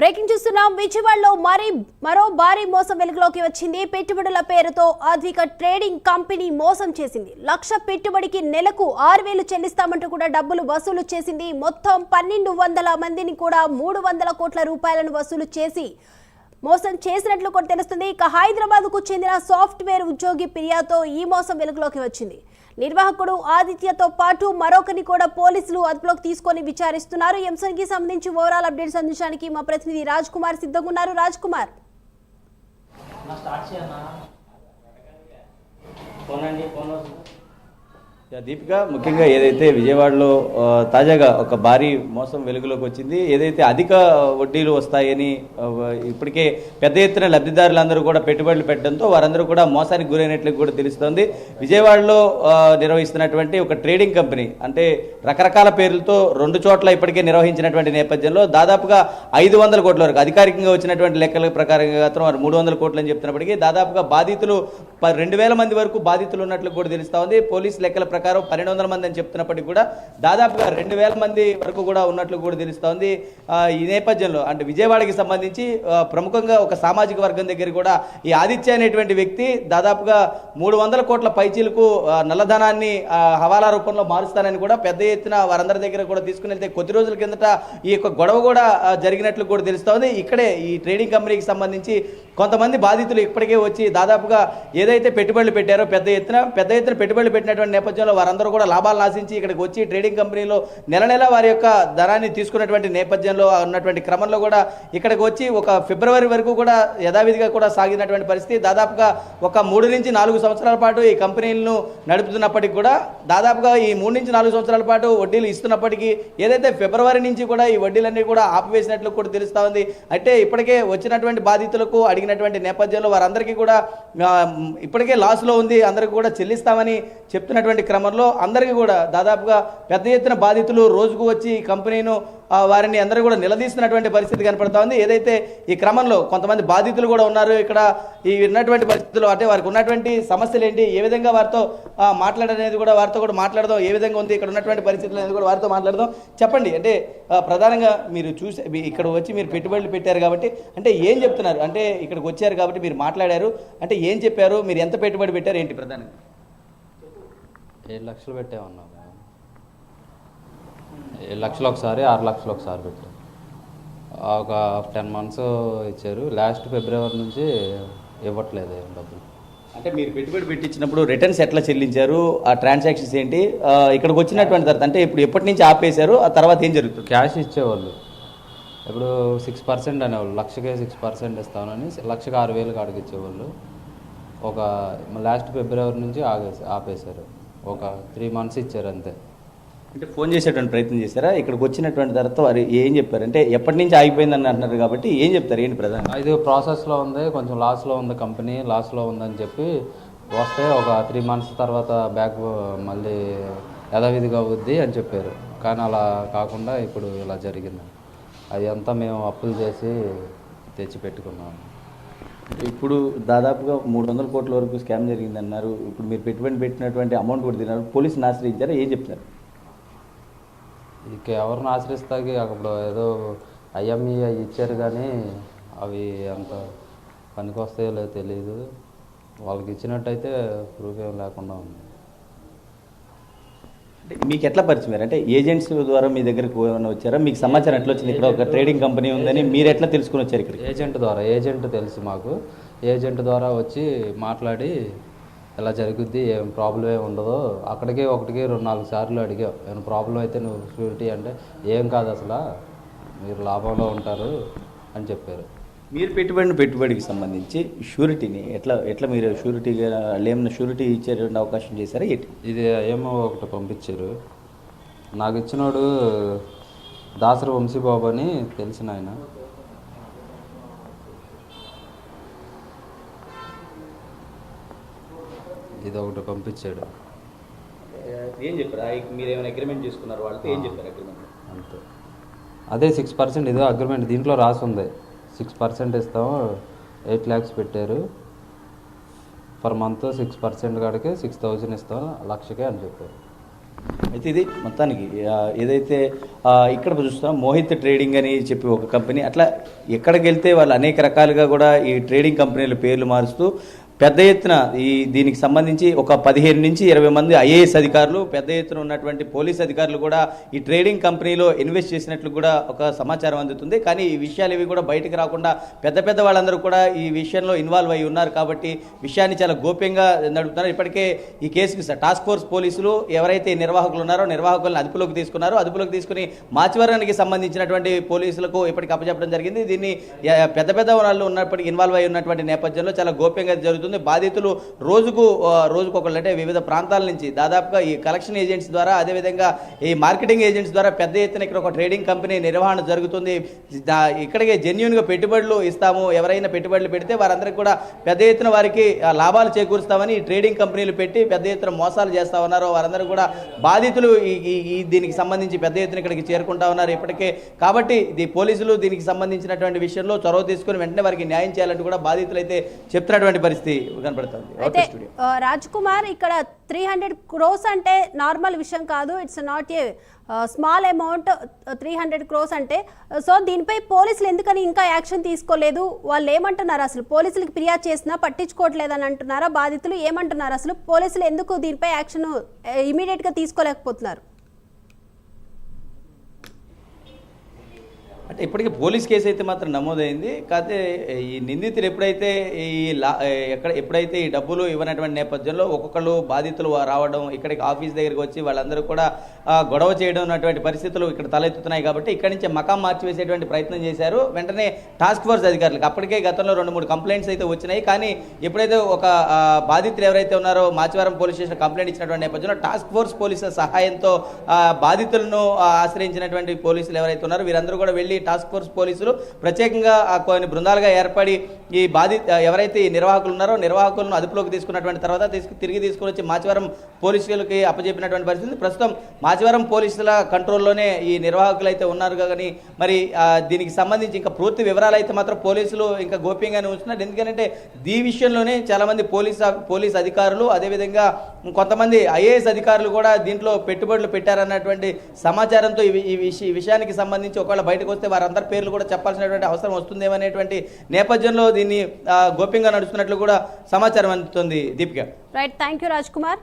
Breaking చూస్తున్నాం. విజయవాడలో మరో భారీ మోసం వెలుగులోకి వచ్చింది. పెట్టుబడుల పేరుతో అధిక ట్రేడింగ్ కంపెనీ మోసం చేసింది. లక్ష పెట్టుబడికి నెలకు 6,000 చెల్లిస్తామంటూ కూడా డబ్బులు వసూలు చేసింది. మొత్తం 1,200 మందిని కూడా 300 కోట్ల రూపాయలను వసూలు చేసి మోసం చేసినట్లు కూడా తెలుస్తుంది. ఇక హైదరాబాద్కు చెందిన సాఫ్ట్వేర్ ఉద్యోగి ఫిర్యాదుతో ఈ మోసం వెలుగులోకి వచ్చింది. నిర్వాహకుడు ఆదిత్యతో పాటు మరొకరిని కూడా పోలీసులు అదుపులోకి తీసుకొని విచారిస్తున్నారు. ఈ అంశానికి సంబంధించి ఓవరాల్ అప్డేట్స్ అందించడానికి మా ప్రతినిధి రాజ్ కుమార్ సిద్ధంగా ఉన్నారు. రాజ్ కుమార్, దీపిక, ముఖ్యంగా ఏదైతే విజయవాడలో తాజాగా ఒక భారీ మోసం వెలుగులోకి వచ్చింది. ఏదైతే అధిక వడ్డీలు వస్తాయని ఇప్పటికే పెద్ద ఎత్తున లబ్ధిదారులందరూ కూడా పెట్టుబడులు పెట్టడంతో వారందరూ కూడా మోసానికి గురైనట్లు కూడా తెలుస్తోంది. విజయవాడలో నిర్వహిస్తున్నటువంటి ఒక ట్రేడింగ్ కంపెనీ, అంటే రకరకాల పేర్లతో 2 చోట్ల ఇప్పటికే నిర్వహించినటువంటి నేపథ్యంలో దాదాపుగా 500 కోట్ల వరకు అధికారికంగా వచ్చినటువంటి లెక్కల ప్రకారంగా వారు 300 కోట్లు అని చెప్తున్నప్పటికీ దాదాపుగా బాధితులు 2,000 మంది వరకు బాధితులు ఉన్నట్లు కూడా తెలుస్తూ ఉంది. పోలీస్ లెక్కల ప్రకారం 1,200 మంది అని చెప్తున్నప్పటికీ కూడా దాదాపుగా 2,000 మంది వరకు కూడా ఉన్నట్లు కూడా తెలుస్తోంది. ఈ నేపథ్యంలో అంటే విజయవాడకి సంబంధించి ప్రముఖంగా ఒక సామాజిక వర్గం దగ్గర కూడా ఈ ఆదిత్య అనేటువంటి వ్యక్తి దాదాపుగా 300 కోట్ల పైచీలకు నల్లధనాన్ని హవాలా రూపంలో మారుస్తానని కూడా పెద్ద ఎత్తున వారందరి దగ్గర కూడా తీసుకుని వెళ్తే కొద్ది రోజుల కిందట ఈ యొక్క గొడవ కూడా జరిగినట్లు కూడా తెలుస్తోంది. ఇక్కడే ఈ ట్రేడింగ్ కంపెనీకి సంబంధించి కొంతమంది బాధితులు ఇప్పటికే వచ్చి దాదాపుగా ఏదైతే పెట్టుబడులు పెట్టారో పెద్ద ఎత్తున పెట్టుబడులు పెట్టినటువంటి నేపథ్యంలో వారందరూ కూడా లాభాలు ఆశించి ఇక్కడికి వచ్చి ట్రేడింగ్ కంపెనీలో నెల వారి యొక్క ధనాన్ని తీసుకున్నటువంటి నేపథ్యంలో ఉన్నటువంటి క్రమంలో కూడా ఇక్కడికి వచ్చి ఒక ఫిబ్రవరి వరకు కూడా యథావిధిగా కూడా సాగినటువంటి పరిస్థితి. దాదాపుగా ఒక 3 నుంచి 4 సంవత్సరాల పాటు ఈ కంపెనీలను నడుపుతున్నప్పటికీ కూడా దాదాపుగా ఈ 3 నుంచి 4 సంవత్సరాల పాటు వడ్డీలు ఇస్తున్నప్పటికీ ఏదైతే ఫిబ్రవరి నుంచి కూడా ఈ వడ్డీలన్నీ కూడా ఆపివేసినట్లు కూడా తెలుస్తూ ఉంది. అంటే ఇప్పటికే వచ్చినటువంటి బాధితులకు అడిగినటువంటి నేపథ్యంలో వారందరికీ కూడా ఇప్పటికే లాస్లో ఉంది, అందరికీ కూడా చెల్లిస్తామని చెప్తున్నటువంటి క్రమంలో అందరికీ కూడా దాదాపుగా పెద్ద ఎత్తున బాధితులు రోజుకు వచ్చి కంపెనీను వారిని అందరూ కూడా నిలదీస్తున్నటువంటి పరిస్థితి కనపడతా ఉంది. ఏదైతే ఈ క్రమంలో కొంతమంది బాధితులు కూడా ఉన్నారు. ఇక్కడ ఈ ఉన్నటువంటి పరిస్థితులు అంటే వారికి ఉన్నటువంటి సమస్యలు ఏంటి, ఏ విధంగా వారితో మాట్లాడనేది కూడా వారితో కూడా మాట్లాడదాం. ఏ విధంగా ఉంది ఇక్కడ ఉన్నటువంటి పరిస్థితులు అనేది కూడా వారితో మాట్లాడదాం. చెప్పండి, అంటే ప్రధానంగా మీరు చూసి ఇక్కడ వచ్చి మీరు పెట్టుబడులు పెట్టారు కాబట్టి అంటే ఏం చెప్తున్నారు, అంటే ఇక్కడికి వచ్చారు కాబట్టి మీరు మాట్లాడారు అంటే ఏం చెప్పారు, మీరు ఎంత పెట్టుబడి పెట్టారు ఏంటి ప్రధానంగా? 7 లక్షలు పెట్టామన్నా. 7 లక్షలు ఒకసారి, 6 లక్షలు ఒకసారి పెట్టాం. ఒక 10 మంత్స్ ఇచ్చారు. లాస్ట్ ఫిబ్రవరి నుంచి ఇవ్వట్లేదు డబ్బులు. అంటే మీరు పెట్టుబడి పెట్టించినప్పుడు రిటర్న్స్ ఎట్లా చెల్లించారు, ఆ ట్రాన్సాక్షన్స్ ఏంటి, ఇక్కడికి వచ్చినటువంటి తర్వాత అంటే ఇప్పుడు ఎప్పటి నుంచి ఆపేశారు, ఆ తర్వాత ఏం జరుగుతుంది? క్యాష్ ఇచ్చేవాళ్ళు. ఇప్పుడు 6% అనేవాళ్ళు. లక్షకే 6% ఇస్తామని 1,06,000 కాడికి ఇచ్చేవాళ్ళు. ఒక లాస్ట్ ఫిబ్రవరి నుంచి ఆపేశారు. ఒక 3 మంత్స్ ఇచ్చారు అంతే. అంటే ఫోన్ చేసేటువంటి ప్రయత్నం చేశారా? ఇక్కడికి వచ్చినటువంటి తర్వాత వారు ఏం చెప్పారు, అంటే ఎప్పటి నుంచి ఆగిపోయిందని అంటున్నారు కాబట్టి ఏం చెప్తారు, ఏంటి ప్రధాన? ఇది ప్రాసెస్లో ఉంది, కొంచెం లాస్లో ఉంది, కంపెనీ లాస్లో ఉందని చెప్పి వస్తే ఒక 3 మంత్స్ తర్వాత బ్యాక్ మళ్ళీ యథావిధిగా అవుద్ది అని చెప్పారు. కానీ అలా కాకుండా ఇప్పుడు ఇలా జరిగింది. అది అంతా మేము అప్పులు చేసి తెచ్చి పెట్టుకున్నాము. ఇప్పుడు దాదాపుగా 300 కోట్ల వరకు స్కామ్ జరిగిందన్నారు. ఇప్పుడు మీరు పెట్టుబడి పెట్టినటువంటి అమౌంట్ కూడా తిన్నారు, పోలీసుని ఆశ్రయించారా, ఏం చెప్తారు? ఇక ఎవరిని ఆశ్రయిస్తాకి అప్పుడు ఏదో ఐఎంఈ ఇచ్చారు కానీ అవి అంత పనికొస్తాయో లేదో తెలియదు. వాళ్ళకి ఇచ్చినట్టయితే ప్రూఫ్ ఏం లేకుండా ఉంది. మీకు ఎట్లా పరిచయం, అంటే ఏజెంట్స్ ద్వారా మీ దగ్గరకు ఏమైనా వచ్చారా? మీకు సమాచారం ఎట్లా వచ్చింది ఇక్కడ ఒక ట్రేడింగ్ కంపెనీ ఉందని మీరు ఎట్లా తెలుసుకుని వచ్చారు ఇక్కడ? ఏజెంట్ తెలుసు మాకు. ఏజెంట్ ద్వారా వచ్చి మాట్లాడి ఇలా జరుగుద్ది, ఏం ప్రాబ్లం ఏమి ఉండదు. అక్కడికి 2-4 సార్లు అడిగావు, ఏమైనా ప్రాబ్లం అయితే నువ్వు షూరిటీ అంటే ఏం కాదు, అసలు మీరు లాభంలో ఉంటారు అని చెప్పారు. మీరు పెట్టుబడికి సంబంధించి షూరిటీని ఎట్లా మీరు షూరిటీగా ఏమైనా షూరిటీ ఇచ్చే అవకాశం చేశారా? ఇది ఏమో ఒకటి పంపించారు. నాకు ఇచ్చినోడు దాసరి వంశీబాబు అని తెలిసిన ఆయన. ఇది ఒకటి పంపించాడు. ఏం చెప్పారు? మీరు ఏమైనా అగ్రిమెంట్ చేసుకున్నారు వాళ్ళతో? ఏం చెప్పారు అగ్రిమెంట్? అంతే, అదే 6% ఇదో అగ్రిమెంట్. దీంట్లో రాసి ఉంది 6% ఇస్తాము. 8 lakhs పెట్టారు. పర్ మంత్ 6% కాడికి 6,000 ఇస్తాం, లక్షకే అని చెప్పారు. అయితే ఇది మొత్తానికి ఏదైతే ఇక్కడ చూస్తాం మోహిత్ ట్రేడింగ్ అని చెప్పి ఒక కంపెనీ, అట్లా ఎక్కడికి వెళ్తే వాళ్ళు అనేక రకాలుగా కూడా ఈ ట్రేడింగ్ కంపెనీల పేర్లు మారుస్తూ పెద్ద ఎత్తున దీనికి సంబంధించి ఒక 15 నుంచి 20 మంది ఐఏఎస్ అధికారులు, పెద్ద ఎత్తున ఉన్నటువంటి పోలీస్ అధికారులు కూడా ఈ ట్రేడింగ్ కంపెనీలో ఇన్వెస్ట్ చేసినట్లు కూడా ఒక సమాచారం అందుతుంది. కానీ ఈ విషయాలు ఇవి కూడా బయటకు రాకుండా పెద్ద వాళ్ళందరూ కూడా ఈ విషయంలో ఇన్వాల్వ్ అయి ఉన్నారు కాబట్టి విషయాన్ని చాలా గోప్యంగా నడుపుతున్నారు. ఇప్పటికే ఈ కేసుకి టాస్క్ ఫోర్స్ పోలీసులు ఎవరైతే నిర్వాహకులు ఉన్నారో నిర్వాహకులను అదుపులోకి తీసుకుని మాచివరానికి సంబంధించినటువంటి పోలీసులకు ఇప్పటికి అప్పచెప్పడం జరిగింది. దీన్ని పెద్ద వాళ్ళు ఉన్నప్పటికీ ఇన్వాల్వ్ అయి ఉన్నటువంటి నేపథ్యంలో చాలా గోప్యంగా జరుగుతుంది. బాధితులు రోజుకు ఒకళ్ళు అంటే వివిధ ప్రాంతాల నుంచి దాదాపుగా ఈ కలెక్షన్ ఏజెంట్స్ ద్వారా, అదేవిధంగా ఈ మార్కెటింగ్ ఏజెంట్స్ ద్వారా పెద్ద ఎత్తున ఇక్కడ ఒక ట్రేడింగ్ కంపెనీ నిర్వహణ జరుగుతుంది. ఇక్కడికే జెన్యూన్గా పెట్టుబడులు ఇస్తాము, ఎవరైనా పెట్టుబడులు పెడితే వారందరికీ కూడా పెద్ద ఎత్తున వారికి లాభాలు చేకూరుస్తామని ఈ ట్రేడింగ్ కంపెనీలు పెట్టి పెద్ద ఎత్తున మోసాలు చేస్తా ఉన్నారు. వారందరూ కూడా బాధితులు దీనికి సంబంధించి పెద్ద ఎత్తున ఇక్కడికి చేరుకుంటా ఉన్నారు ఇప్పటికే. కాబట్టి పోలీసులు దీనికి సంబంధించినటువంటి విషయంలో చొరవ తీసుకుని వెంటనే వారికి న్యాయం చేయాలంటూ కూడా బాధితులు అయితే చెప్తున్నటువంటి పరిస్థితి కనబడుతుంది. అయితే రాజ్ కుమార్, ఇక్కడ 300 crores అంటే నార్మల్ విషయం కాదు. It's not a small amount 300 crores అంటే. సో దీనిపై పోలీసులు ఎందుకని ఇంకా యాక్షన్ తీసుకోలేదు? వాళ్ళు ఏమంటున్నారు? అసలు పోలీసులకు ఫిర్యాదు చేసినా పట్టించుకోవట్లేదని అంటున్నారా? బాధితులు ఏమంటున్నారు? అసలు పోలీసులు ఎందుకు దీనిపై యాక్షన్ ఇమీడియట్గా తీసుకోలేకపోతున్నారు? అంటే ఇప్పటికీ పోలీస్ కేసు అయితే మాత్రం నమోదైంది. కాకపోతే ఈ నిందితులు ఎప్పుడైతే ఎప్పుడైతే ఈ డబ్బులు ఇవ్వనటువంటి నేపథ్యంలో ఒక్కొక్కళ్ళు బాధితులు రావడం, ఇక్కడికి ఆఫీస్ దగ్గరికి వచ్చి వాళ్ళందరూ కూడా గొడవ చేయడం ఉన్నటువంటి పరిస్థితులు ఇక్కడ తలెత్తుతున్నాయి. కాబట్టి ఇక్కడి నుంచి మకాం మార్చివేసేటువంటి ప్రయత్నం చేశారు. వెంటనే టాస్క్ ఫోర్స్ అధికారులకు అప్పటికే గతంలో 2-3 కంప్లైంట్స్ అయితే వచ్చినాయి. కానీ ఎప్పుడైతే ఒక బాధితులు ఎవరైతే ఉన్నారో మాచివరం పోలీస్ స్టేషన్ కంప్లైంట్ ఇచ్చినటువంటి నేపథ్యంలో టాస్క్ ఫోర్స్ పోలీసుల సహాయంతో బాధితులను ఆశ్రయించినటువంటి పోలీసులు ఎవరైతే ఉన్నారో వీరందరూ కూడా వెళ్ళి టాస్క్ ఫోర్స్ పోలీసులు ప్రత్యేకంగా కొన్ని బృందాలుగా ఏర్పడి ఈ ఎవరైతే ఈ నిర్వాహకులు ఉన్నారో నిర్వాహకులను అదుపులోకి తీసుకున్నటువంటి తర్వాత తిరిగి తీసుకుని వచ్చి మాచివరం పోలీసులకి అప్పచెప్పినటువంటి పరిస్థితి. ప్రస్తుతం మాచివరం పోలీసుల కంట్రోల్లోనే ఈ నిర్వాహకులు అయితే ఉన్నారు. కానీ మరి దీనికి సంబంధించి ఇంకా పూర్తి వివరాలు అయితే మాత్రం పోలీసులు ఇంకా గోప్యంగానే ఉంచుతున్నారు. ఎందుకంటే ఈ విషయంలోనే చాలామంది పోలీస్ అధికారులు, అదేవిధంగా కొంతమంది ఐఏఎస్ అధికారులు కూడా దీంట్లో పెట్టుబడులు పెట్టారన్నటువంటి సమాచారంతో ఈ విషయానికి సంబంధించి ఒకవేళ బయటకు వస్తే వారందరి పేర్లు కూడా చెప్పాల్సినటువంటి అవసరం వస్తుందేమనేటువంటి నేపథ్యంలో దీన్ని గోప్యంగా నడుస్తున్నట్లు కూడా సమాచారం అందుతుంది. Deepika. Right, thank you Raj Kumar.